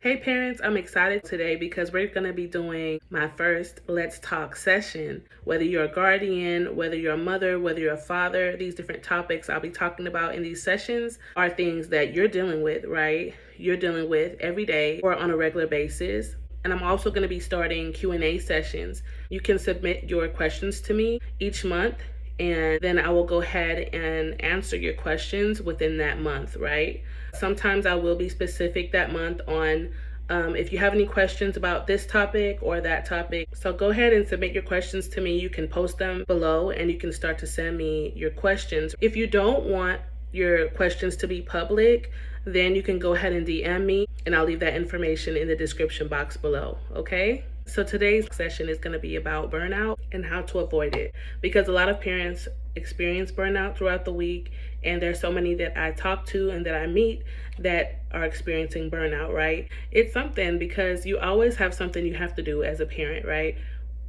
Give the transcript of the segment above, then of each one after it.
Hey parents, I'm excited today because we're going to be doing my first Let's Talk session. Whether you're a guardian, whether you're a mother, whether you're a father, these different topics I'll be talking about in these sessions are things that you're dealing with, right? You're dealing with every day or on a regular basis. And I'm also going to be starting Q&A sessions. You can submit your questions to me each month, and then I will go ahead and answer your questions within that month, right? Sometimes I will be specific that month on if you have any questions about this topic or that topic. So go ahead and submit your questions to me. You can post them below and you can start to send me your questions. If you don't want your questions to be public, then you can go ahead and DM me and I'll leave that information in the description box below, okay? So today's session is going to be about burnout and how to avoid it, because a lot of parents experience burnout throughout the week, and there's so many that I talk to and that I meet that are experiencing burnout, right? It's something because you always have something you have to do as a parent, right?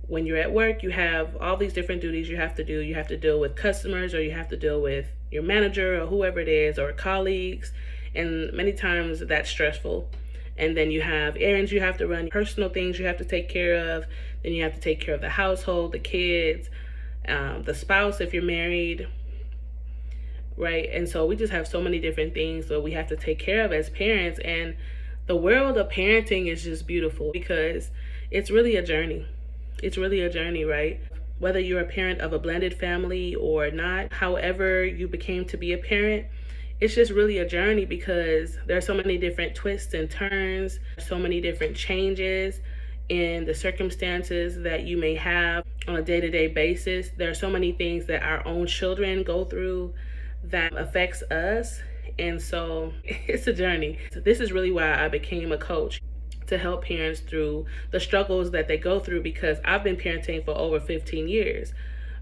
When you're at work, you have all these different duties you have to do. You have to deal with customers, or you have to deal with your manager or whoever it is, or colleagues, and many times that's stressful. And then you have errands you have to run, personal things you have to take care of. Then you have to take care of the household, the kids, the spouse if you're married, right? And so we just have so many different things that we have to take care of as parents. And the world of parenting is just beautiful because it's really a journey. It's really a journey, right? Whether you're a parent of a blended family or not, however you became to be a parent, it's just really a journey because there are so many different twists and turns, so many different changes in the circumstances that you may have on a day-to-day basis. There are so many things that our own children go through that affects us. And so it's a journey. So this is really why I became a coach, to help parents through the struggles that they go through, because I've been parenting for over 15 years.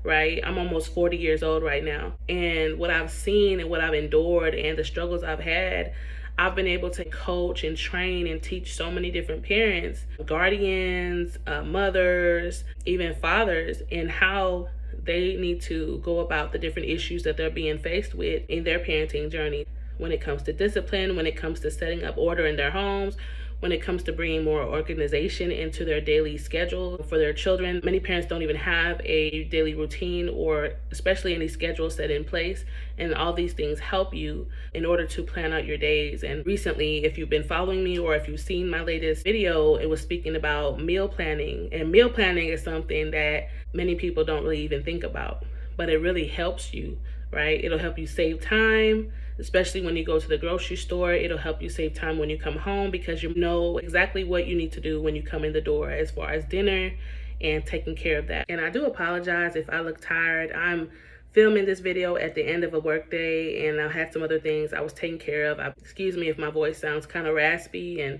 Right? I'm almost 40 years old right now. And what I've seen and what I've endured and the struggles I've had, I've been able to coach and train and teach so many different parents, guardians, mothers, even fathers, in how they need to go about the different issues that they're being faced with in their parenting journey. When it comes to discipline, when it comes to setting up order in their homes, when it comes to bringing more organization into their daily schedule for their children. Many parents don't even have a daily routine or especially any schedule set in place. And all these things help you in order to plan out your days. And recently, if you've been following me or if you've seen my latest video, it was speaking about meal planning. And meal planning is something that many people don't really even think about, but it really helps you, right? It'll help you save time, especially when you go to the grocery store. It'll help you save time when you come home because you know exactly what you need to do when you come in the door as far as dinner and taking care of that. And I do apologize if I look tired. I'm filming this video at the end of a work day, and I had some other things I was taking care of. Excuse me if my voice sounds kind of raspy, and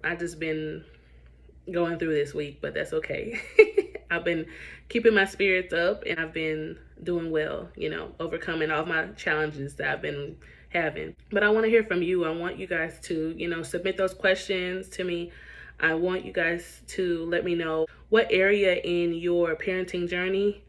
I just been going through this week, but that's okay. I've been keeping my spirits up and I've been doing well, overcoming all my challenges that I've been having. But I want to hear from you. I want you guys to, submit those questions to me. I want you guys to let me know what area in your parenting journey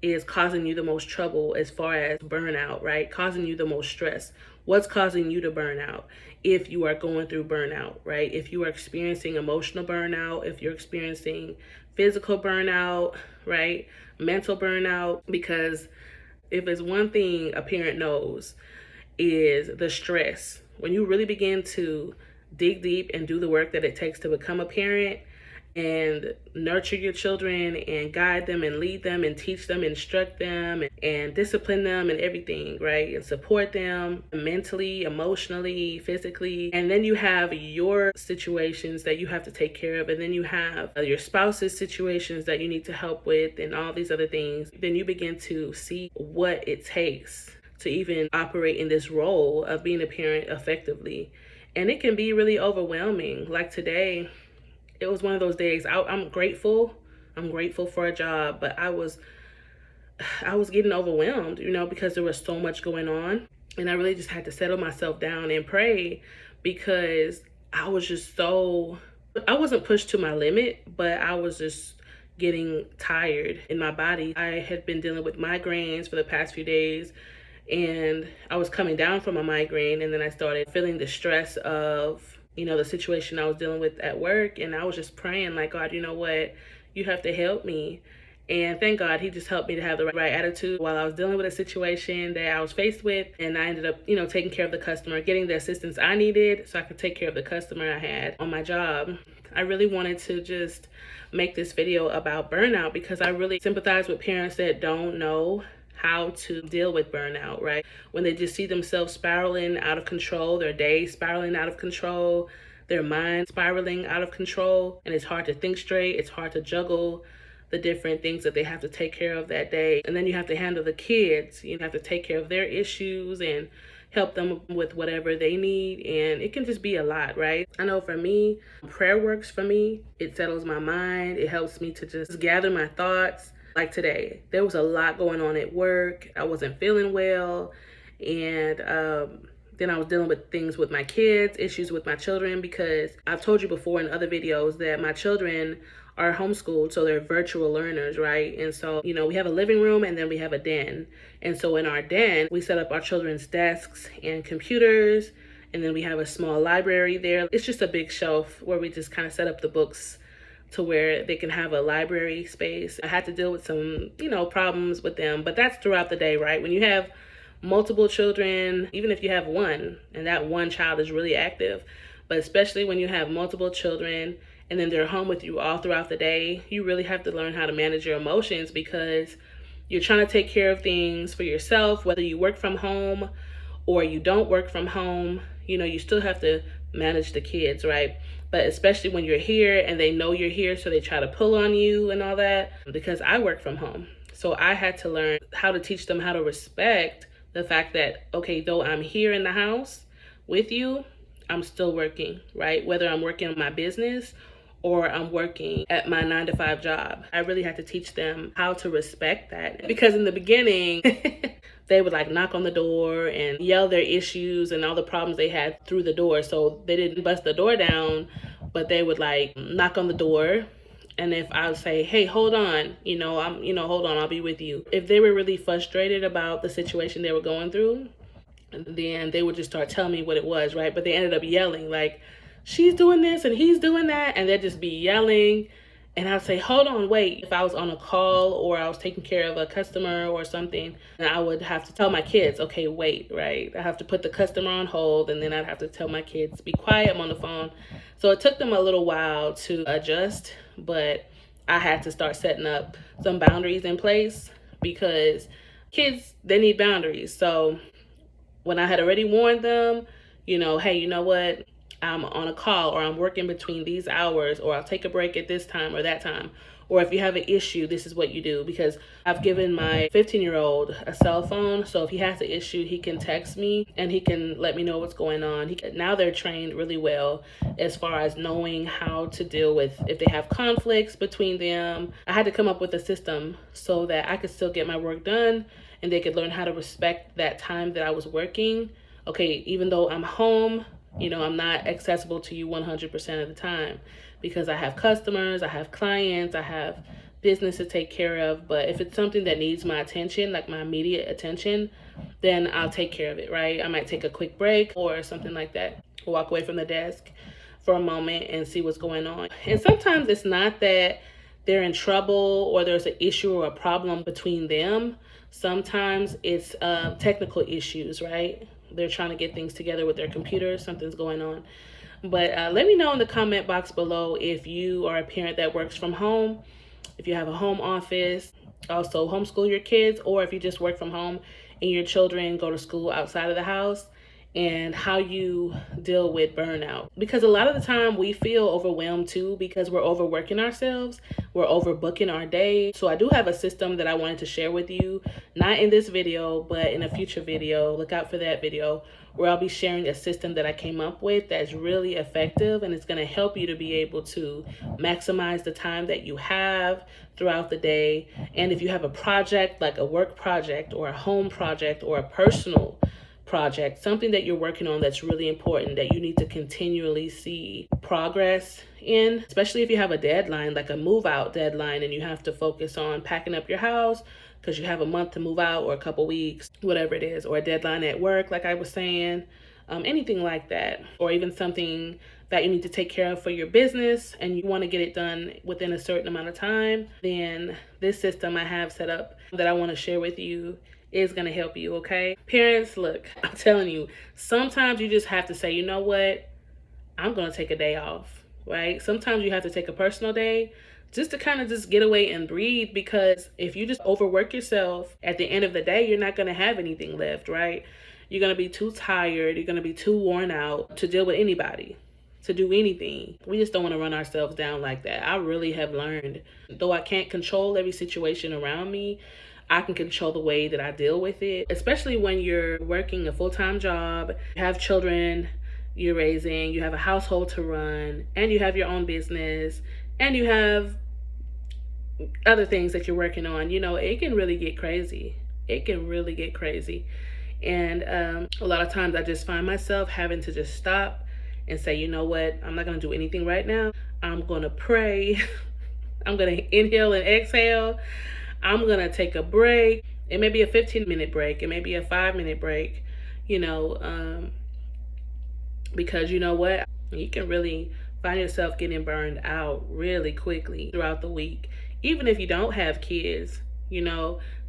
is causing you the most trouble as far as burnout, right? Causing you the most stress. What's causing you to burn out if you are going through burnout, right? If you are experiencing emotional burnout, if you're experiencing physical burnout, right? Mental burnout, because if it's one thing a parent knows is the stress. When you really begin to dig deep and do the work that it takes to become a parent and nurture your children and guide them and lead them and teach them, instruct them and discipline them and everything, right? And support them mentally, emotionally, physically. And then you have your situations that you have to take care of. And then you have your spouse's situations that you need to help with and all these other things. Then you begin to see what it takes to even operate in this role of being a parent effectively. And it can be really overwhelming. Like today, it was one of those days. I'm grateful. I'm grateful for a job, but I was getting overwhelmed, because there was so much going on. And I really just had to settle myself down and pray, because I wasn't pushed to my limit, but I was just getting tired in my body. I had been dealing with migraines for the past few days, and I was coming down from a migraine, and then I started feeling the stress of the situation I was dealing with at work. And I was just praying, like, God, you know what? You have to help me. And thank God he just helped me to have the right attitude while I was dealing with a situation that I was faced with. And I ended up, taking care of the customer, getting the assistance I needed so I could take care of the customer I had on my job. I really wanted to just make this video about burnout because I really sympathize with parents that don't know how to deal with burnout, right? When they just see themselves spiraling out of control, their day spiraling out of control, their mind spiraling out of control, and it's hard to think straight, it's hard to juggle the different things that they have to take care of that day. And then you have to handle the kids. You have to take care of their issues and help them with whatever they need. And it can just be a lot, right? I know for me, prayer works for me. It settles my mind. It helps me to just gather my thoughts. Like today, there was a lot going on at work. I wasn't feeling well. And then I was dealing with things with my kids, issues with my children, because I've told you before in other videos that my children are homeschooled, so they're virtual learners, right? And so, we have a living room and then we have a den. And so in our den, we set up our children's desks and computers, and then we have a small library there. It's just a big shelf where we just kind of set up the books to where they can have a library space. I had to deal with some, problems with them, but that's throughout the day, right? When you have multiple children, even if you have one and that one child is really active, but especially when you have multiple children and then they're home with you all throughout the day, you really have to learn how to manage your emotions because you're trying to take care of things for yourself, whether you work from home or you don't work from home. You still have to manage the kids, right? But especially when you're here and they know you're here, so they try to pull on you and all that. Because I work from home, so I had to learn how to teach them how to respect the fact that, okay, though I'm here in the house with you, I'm still working, right? Whether I'm working on my business or I'm working at my 9-to-5 job. I really had to teach them how to respect that. Because in the beginning, they would like knock on the door and yell their issues and all the problems they had through the door. So they didn't bust the door down, but they would like knock on the door. And if I would say, hey, hold on, hold on, I'll be with you. If they were really frustrated about the situation they were going through, then they would just start telling me what it was, right? But they ended up yelling like, she's doing this and he's doing that. And they'd just be yelling. And I'd say, hold on, wait. If I was on a call or I was taking care of a customer or something, and I would have to tell my kids, okay, wait, right? I have to put the customer on hold, and then I'd have to tell my kids, be quiet, I'm on the phone. So it took them a little while to adjust, but I had to start setting up some boundaries in place because kids, they need boundaries. So when I had already warned them, hey, you know what? I'm on a call or I'm working between these hours or I'll take a break at this time or that time. Or if you have an issue, this is what you do. Because I've given my 15-year-old a cell phone. So if he has an issue, he can text me and he can let me know what's going on. Now they're trained really well as far as knowing how to deal with if they have conflicts between them. I had to come up with a system so that I could still get my work done and they could learn how to respect that time that I was working. Okay, even though I'm home, I'm not accessible to you 100% of the time because I have customers, I have clients, I have business to take care of. But if it's something that needs my attention, like my immediate attention, then I'll take care of it, right? I might take a quick break or something like that, walk away from the desk for a moment and see what's going on. And sometimes it's not that they're in trouble or there's an issue or a problem between them. Sometimes it's technical issues, right? They're trying to get things together with their computer. Something's going on. But let me know in the comment box below if you are a parent that works from home, if you have a home office, also homeschool your kids, or if you just work from home and your children go to school outside of the house, and how you deal with burnout. Because a lot of the time we feel overwhelmed too because we're overworking ourselves, we're overbooking our day. So I do have a system that I wanted to share with you, not in this video, but in a future video. Look out for that video where I'll be sharing a system that I came up with that's really effective and it's going to help you to be able to maximize the time that you have throughout the day. And if you have a project, like a work project or a home project or a personal project, something that you're working on that's really important that you need to continually see progress in, especially if you have a deadline, like a move out deadline, and you have to focus on packing up your house because you have a month to move out or a couple weeks, whatever it is, or a deadline at work, like I was saying, anything like that, or even something that you need to take care of for your business and you want to get it done within a certain amount of time, then this system I have set up that I want to share with you is going to help you, okay? Parents, look, I'm telling you, sometimes you just have to say, you know what? I'm going to take a day off, right? Sometimes you have to take a personal day just to kind of just get away and breathe, because if you just overwork yourself, at the end of the day, you're not going to have anything left, right? You're going to be too tired. You're going to be too worn out to deal with anybody, to do anything. We just don't want to run ourselves down like that. I really have learned, though I can't control every situation around me, I can control the way that I deal with it, especially when you're working a full-time job, you have children you're raising, you have a household to run, and you have your own business, and you have other things that you're working on. It can really get crazy. It can really get crazy. And a lot of times I just find myself having to just stop and say, you know what, I'm not going to do anything right now. I'm going to pray. I'm going to inhale and exhale. I'm going to take a break. It may be a 15-minute break. It may be a 5-minute break, because you know what? You can really find yourself getting burned out really quickly throughout the week. Even if you don't have kids,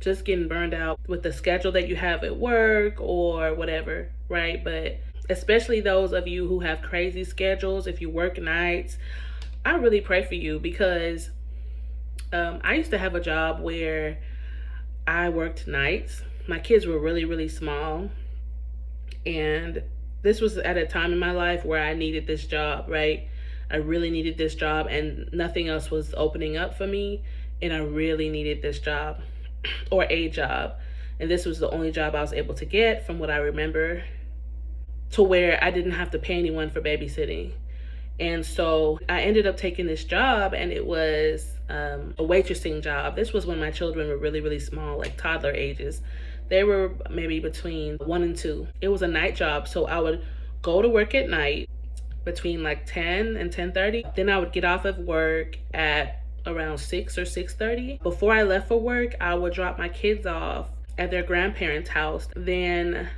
just getting burned out with the schedule that you have at work or whatever, right? But especially those of you who have crazy schedules, if you work nights, I really pray for you, because I used to have a job where I worked nights. My kids were really, really small. And this was at a time in my life where I needed this job, right? I really needed this job and nothing else was opening up for me. And I really needed this job or a job. And this was the only job I was able to get, from what I remember, to where I didn't have to pay anyone for babysitting. And so I ended up taking this job, and it was a waitressing job. This was when my children were really, really small, like toddler ages. They were maybe between 1 and 2. It was a night job, so I would go to work at night between like 10 and 10:30. Then I would get off of work at around 6 or 6:30. Before I left for work, I would drop my kids off at their grandparents' house. Then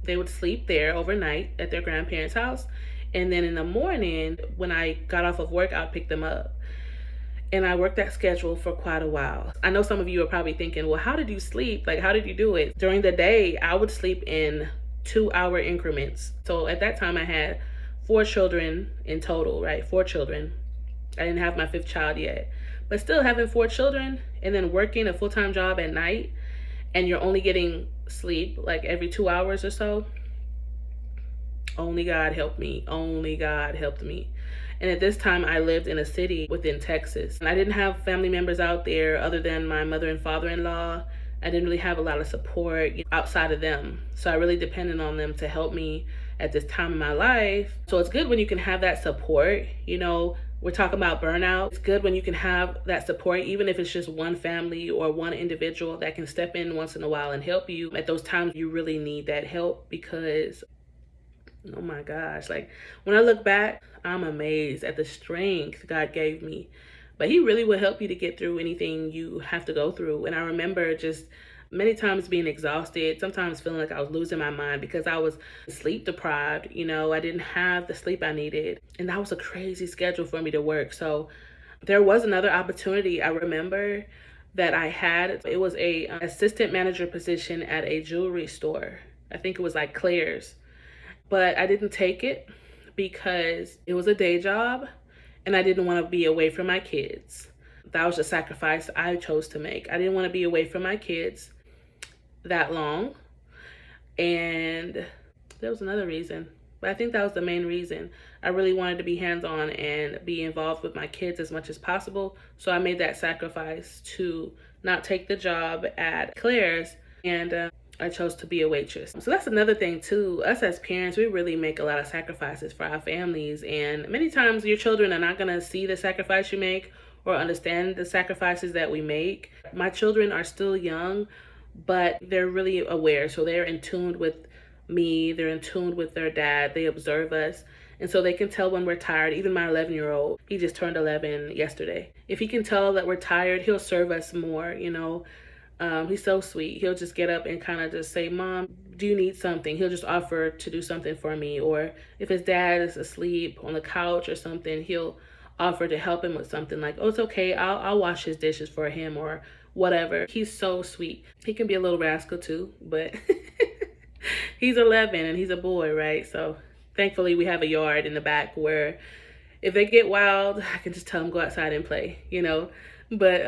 they would sleep there overnight at their grandparents' house. And then in the morning, when I got off of work, I'd pick them up. And I worked that schedule for quite a while. I know some of you are probably thinking, well, how did you sleep? Like, how did you do it? During the day, I would sleep in 2-hour increments. So at that time, I had 4 children in total, right? 4 children. I didn't have my 5th child yet. But still, having 4 children and then working a full-time job at night, and you're only getting sleep like every 2 hours or so, only God helped me. Only God helped me. And at this time, I lived in a city within Texas. And I didn't have family members out there other than my mother and father-in-law. I didn't really have a lot of support outside of them. So I really depended on them to help me at this time in my life. So it's good when you can have that support. We're talking about burnout. It's good when you can have that support, even if it's just one family or one individual that can step in once in a while and help you. At those times, you really need that help, because oh my gosh, like when I look back, I'm amazed at the strength God gave me. But He really will help you to get through anything you have to go through. And I remember just many times being exhausted, sometimes feeling like I was losing my mind because I was sleep deprived. I didn't have the sleep I needed. And that was a crazy schedule for me to work. So there was another opportunity I remember that I had. It was a assistant manager position at a jewelry store. I think it was like Claire's. But I didn't take it because it was a day job and I didn't want to be away from my kids. That was a sacrifice I chose to make. I didn't want to be away from my kids that long. And there was another reason, but I think that was the main reason. I really wanted to be hands-on and be involved with my kids as much as possible. So I made that sacrifice to not take the job at Claire's, and I chose to be a waitress. So that's another thing too. Us as parents, we really make a lot of sacrifices for our families. And many times your children are not going to see the sacrifice you make or understand the sacrifices that we make. My children are still young, but they're really aware. So they're in tune with me. They're in tune with their dad. They observe us. And so they can tell when we're tired. Even my 11-year-old, he just turned 11 yesterday. If he can tell that we're tired, he'll serve us more, He's so sweet. He'll just get up and kind of just say, Mom, do you need something? He'll just offer to do something for me. Or if his dad is asleep on the couch or something, he'll offer to help him with something, like, oh, it's okay, I'll wash his dishes for him or whatever. He's so sweet. He can be a little rascal too, but he's 11 and he's a boy, right? So thankfully we have a yard in the back where if they get wild, I can just tell them go outside and play, you know. But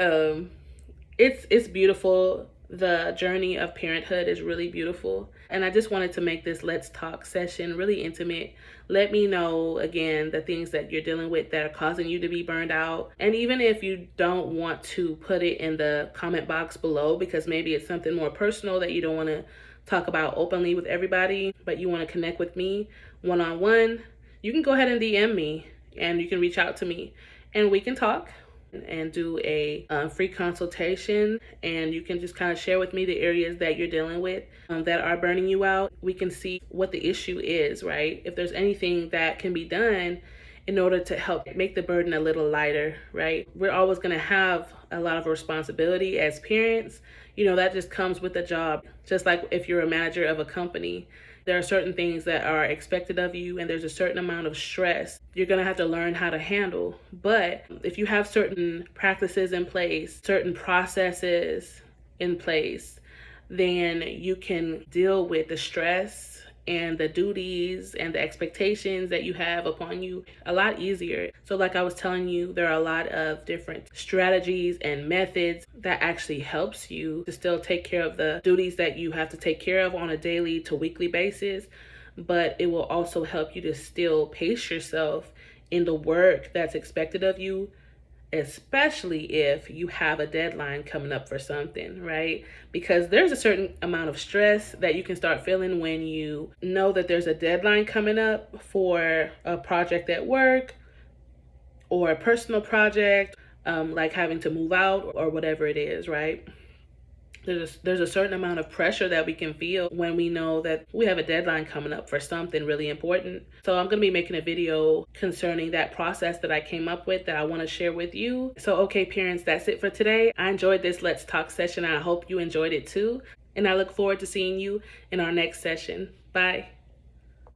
it's beautiful. The journey of parenthood is really beautiful. And I just wanted to make this Let's Talk session really intimate. Let me know, again, the things that you're dealing with that are causing you to be burned out. And even if you don't want to put it in the comment box below, because maybe it's something more personal that you don't want to talk about openly with everybody, but you want to connect with me one-on-one, you can go ahead and DM me and you can reach out to me and we can talk and do a free consultation, and you can just kind of share with me the areas that you're dealing with that are burning you out. We can see what the issue is, right? If there's anything that can be done in order to help make the burden a little lighter, right? We're always going to have a lot of responsibility as parents. You know, that just comes with the job. Just like if you're a manager of a company, there are certain things that are expected of you, and there's a certain amount of stress you're going to have to learn how to handle. But if you have certain practices in place, certain processes in place, then you can deal with the stress and the duties and the expectations that you have upon you a lot easier. So like I was telling you, there are a lot of different strategies and methods that actually helps you to still take care of the duties that you have to take care of on a daily to weekly basis, but it will also help you to still pace yourself in the work that's expected of you, especially if you have a deadline coming up for something, right? Because there's a certain amount of stress that you can start feeling when you know that there's a deadline coming up for a project at work or a personal project, like having to move out or whatever it is, right? There's a certain amount of pressure that we can feel when we know that we have a deadline coming up for something really important. So I'm going to be making a video concerning that process that I came up with that I want to share with you. So, okay, parents, that's it for today. I enjoyed this Let's Talk session. I hope you enjoyed it too. And I look forward to seeing you in our next session. Bye.